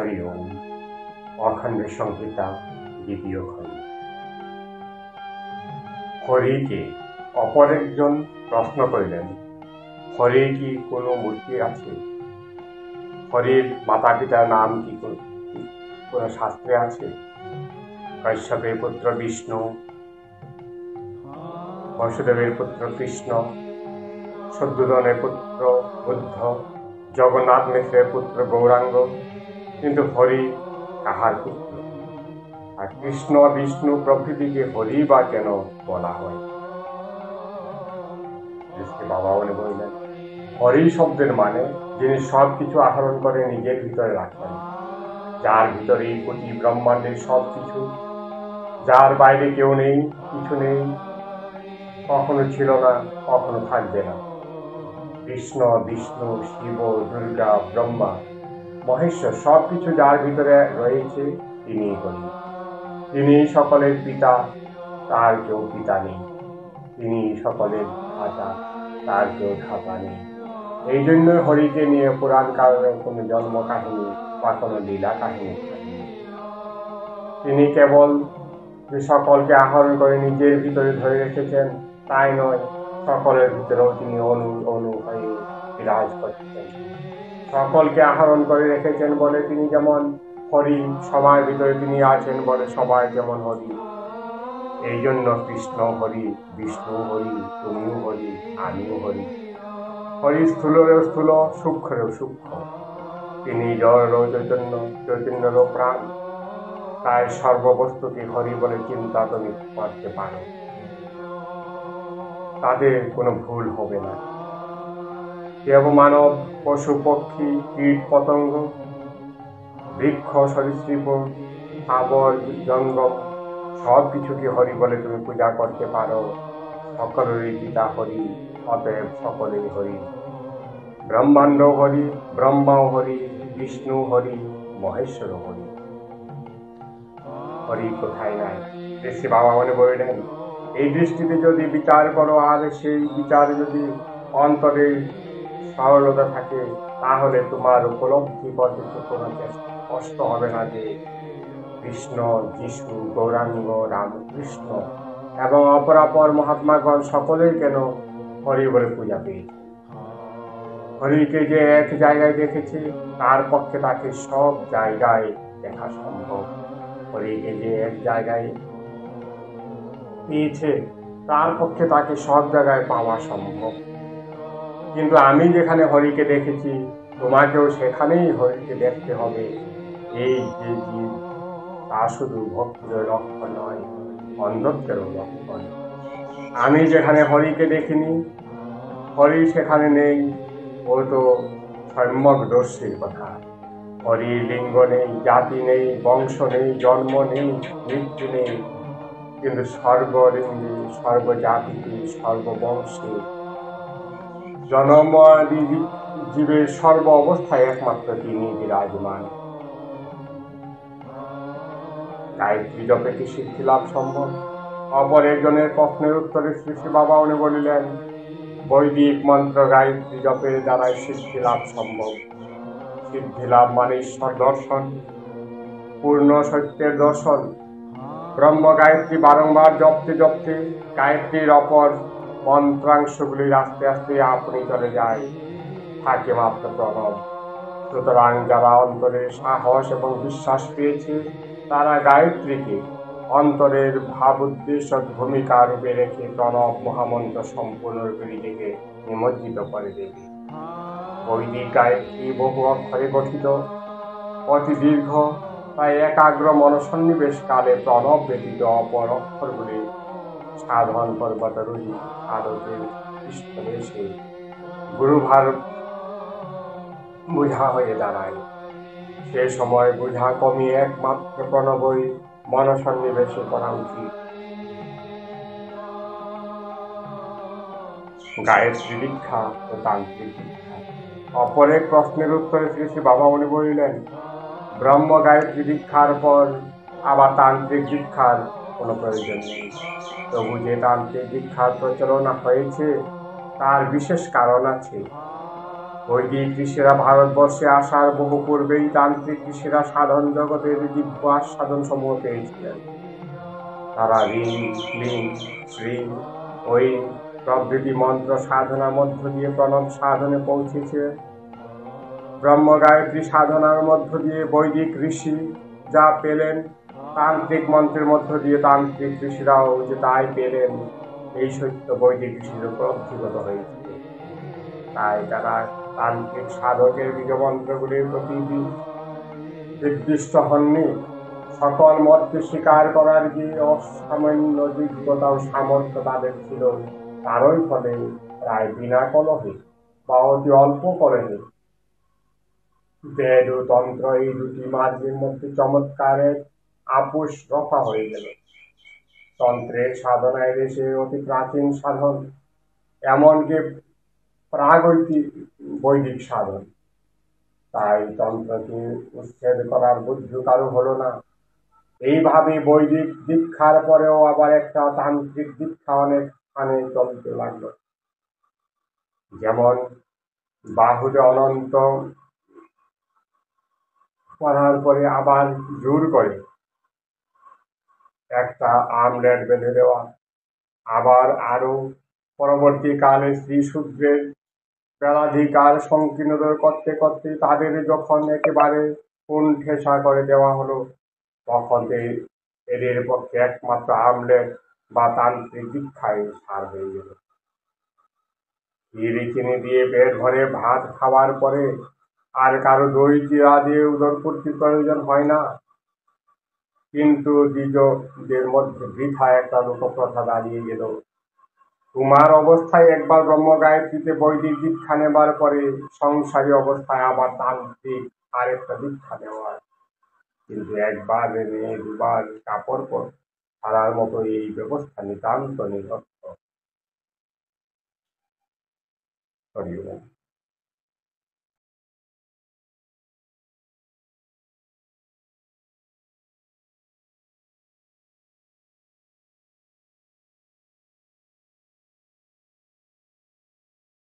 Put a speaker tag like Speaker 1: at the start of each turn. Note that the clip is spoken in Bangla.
Speaker 1: হরি ওম। অখণ্ড সংহিতা দ্বিতীয় খণ্ড। হরিকে অপর একজন প্রশ্ন করিলেন, হরির কি কোনো মূর্তি আছে? হরির মাতা পিতার নাম কি কোনো শাস্ত্রে আছে? কশ্যপের পুত্র বিষ্ণু, বসুদেবের পুত্র কৃষ্ণ, শত্রুঘ্নের পুত্র বুদ্ধ, জগন্নাথ মিশ্রের পুত্র গৌরাঙ্গ, কিন্তু হরি কাহার পুত্র? আর কৃষ্ণ বিষ্ণু প্রভৃতিকে হরি বা কেন বলা হয়? বাবা বলে বললেন, হরি শব্দের মানে যিনি সব কিছু আহরণ করে নিজের ভিতরে রাখেন, যার ভিতরে কোটি ব্রহ্মাণ্ডের সব কিছু, যার বাইরে কেউ নেই, কিছু নেই, কখনো ছিল না, কখনো থাকবে না। কৃষ্ণ বিষ্ণু শিব দুর্গা ব্রহ্মা মহেশ্বর সবকিছু যার ভিতরে রয়েছে তিনি হরি। তিনি সকলের পিতা, তার কেউ পিতা নেই। তিনি সকলের ধাতা, তার কেউ ধাতা নেই। এই জন্য হরিকে নিয়ে পুরাণ কালে কোনো জন্ম কাহিনী বা কোনো লীলা কাহিনী থাকেনি। তিনি কেবল যে সকলকে আহরণ করে নিজের ভিতরে ধরে রেখেছেন তাই নয়, সকলের ভিতরেও তিনি অনু অনু হয়ে বিরাজ করছেন। সকলকে আহরণ করে রেখেছেন বলে তিনি যেমন হরি, সবার ভিতরে তিনি আছেন বলে সবাই যেমন হরি। এই জন্য কৃষ্ণ হরি, বিষ্ণু হরি, তুমিও হরি, আমিও হরি। হরি স্থূলেরও স্থূল, সূক্ষ্মেরও সূক্ষ্ম। তিনি জড় চৈতন্য, চৈতন্যেরও প্রাণ। তাই সর্ববস্তুকে হরি বলে চিন্তা তুমি করতে পারো, তাদের কোনো ভুল হবে না। দেব মানব, পশু পক্ষী, কীট পতঙ্গ, বৃক্ষ সরীসৃপ, আবর জঙ্গম সব কিছুকে হরি বলে তুমি পূজা করতে পারো। সকলেরই পিতা হরি, অতএব সকলেই হরি। ব্রহ্মাণ্ড হরি, ব্রহ্মাও হরি, বিষ্ণু হরি, মহেশ্বর হরি। হরি কোথায় নাই? ঋষি বাবা মনে বললেন, এই দৃষ্টিতে যদি বিচার করো আর সেই বিচার যদি অন্তরে সরলতা থাকে, তাহলে তোমার উপলব্ধি করতে কোনো কষ্ট হবে না যে কৃষ্ণ যিশু গৌরাঙ্গ রামকৃষ্ণ এবং অপরাপর মহাত্মাগণ সকলেই কেন হরি বলে পূজা পেয়েছে। হরিকে যে এক জায়গায় দেখেছে তার পক্ষে তাকে সব জায়গায় দেখা সম্ভব। হরিকে যে এক জায়গায় পেয়েছে তার পক্ষে তাকে সব জায়গায় পাওয়া সম্ভব। কিন্তু আমি যেখানে হরিকে দেখেছি, তোমাকেও সেখানেই হরিকে দেখতে হবে। এই যে জীব, তা শুধু ভক্তির লক্ষণ নয়, অন্ধত্বেরও লক্ষণ। আমি যেখানে হরিকে দেখিনি, হরি সেখানে নেই, ও তো সম্যক দর্শীর কথা। হরির লিঙ্গ নেই, জাতি নেই, বংশ নেই, জন্ম নেই, মৃত্যু নেই, কিন্তু সর্বলিঙ্গে, সর্বজাতিতে, সর্ববংশে, জন্মাদি জীবের সর্ব অবস্থায় একমাত্র তিনি বিরাজমান। গায়ত্রী জপে কি সিদ্ধি লাভ সম্ভব? অপর একজনের প্রশ্নের উত্তরে শ্রী শ্রী বাবা উনি বলিলেন, বৈদিক মন্ত্র গায়ত্রী জপের দ্বারাই সিদ্ধি লাভ সম্ভব। সিদ্ধি লাভ মানে ঈশ্বর দর্শন, পূর্ণ সত্যের দর্শন। ব্রহ্ম গায়ত্রী বারংবার জপতে জপতে গায়ত্রীর অপর মন্ত্রাংশগুলি আস্তে আস্তে আপনি চলে যায়, থাকে মাত্র প্রণব। সুতরাং যারা অন্তরে সাহস এবং বিশ্বাস পেয়েছে, তারা গায়ত্রীকে অন্তরের ভাব উদ্দেশ্য ভূমিকা রূপে রেখে প্রণব মহামন্ত্র সম্পূর্ণরূপে নিজেকে নিমজ্জিত করে দেবে। বৈদিক গায়ত্রী বহু অক্ষরে গঠিত, অতি দীর্ঘ, তাই একাগ্র মনসন্নিবেশ কালে প্রণব ব্যতীত অপর অক্ষরগুলি সাধন পর্বতারোহী আলোকের পৃষ্ঠদেশে গুরুভার বোঝা হয়ে দাঁড়ায়। সে সময় বোঝা কমিয়ে একমাত্র প্রণবই মনসন্নিবেশে করা উচিত। গায়ত্রী দীক্ষা ও তান্ত্রিক দীক্ষা। অপর এক প্রশ্নের উত্তরে শ্রী শ্রী বাবা মনি বলিলেন, ব্রহ্ম গায়ত্রী দীক্ষার পর আবার তান্ত্রিক দীক্ষার কোনো প্রয়োজন নেই। তবু যে তান্ত্রিক দীক্ষার প্রচলন হয়েছে তার বিশেষ কারণ আছে। বৈদিক ঋষিরা ভারতবর্ষে আসার বহু পূর্বেই তান্ত্রিক ঋষিরা সাধন জগতের দিব্য আস্বাদন সমূহ পেয়েছিলেন। তারা রিং, ক্লিং, শ্রীং, ঐং প্রভৃতি মন্ত্র সাধনার মধ্য দিয়ে প্রণব সাধনে পৌঁছেছে। ব্রহ্ম গায়ত্রী সাধনার মধ্য দিয়ে বৈদিক ঋষি যা পেলেন, তান্ত্রিক মন্ত্রের মধ্য দিয়ে তান্ত্রিক ঋষিরাও যে তাই পেলেন, এই সত্য বৈদিক ঋষির উপলব্ধিগত হয়েছিল। তাই তারা তান্ত্রিক সাধকের বীজমন্ত্রগুলির প্রতি নির্দিষ্ট হননি। সকল মতকে স্বীকার করার যে অসামান্য যোগ্যতা ও সামর্থ্য তাদের ছিল, তারই ফলে প্রায় বিনা কলহে বা অতি অল্প কলহে বেদ ও তন্ত্র এই দুটি মার্গের মধ্যে চমৎকার এক আপোষ রফা হয়ে গেল। তন্ত্রের সাধনায় দেশে অতি প্রাচীন সাধন, এমনকি প্রাগৈতিক বৈদিক সাধন। তাই তন্ত্রকে উচ্ছেদ করার বুদ্ধি কারো হলো না। এইভাবে বৈদিক দীক্ষার পরেও আবার একটা তান্ত্রিক দীক্ষা অনেক স্থানে চলতে লাগলো। যেমন বাহুতে অনন্ত করার পরে আবার জোর করে একটা আমলেট বেঁধে দেওয়া, আবার আরো পরবর্তীকালে স্ত্রী শূদ্রের বেলাধিকার সংকীর্ণতর করতে করতে তাদের যখন একেবারে কোণ ঠেসা করে দেওয়া হলো, তখন এদের পক্ষে একমাত্র আমলেট বা তান্ত্রিক দীক্ষায় সার হয়ে গেল। চিনি চিনি দিয়ে পেট ভরে ভাত খাওয়ার পরে আর কারো দই চিড়া দিয়ে উদরপূর্তির প্রয়োজন হয় না। কিন্তু দ্বিজদের মধ্যে বৃথা একটা লোকপ্রথা দাঁড়িয়ে গেল। তোমার অবস্থায় একবার ব্রহ্ম গায়ত্রীতে বৈদিক দীক্ষা নেবার পরে সংসারী অবস্থায় আবার তান্ত্রিক আরেকটা দীক্ষা নেওয়ার। কিন্তু একবার নিয়ে দুবার কাপড় পর ছাড়ার মতো এই ব্যবস্থা নিতান্ত নিরর্থক।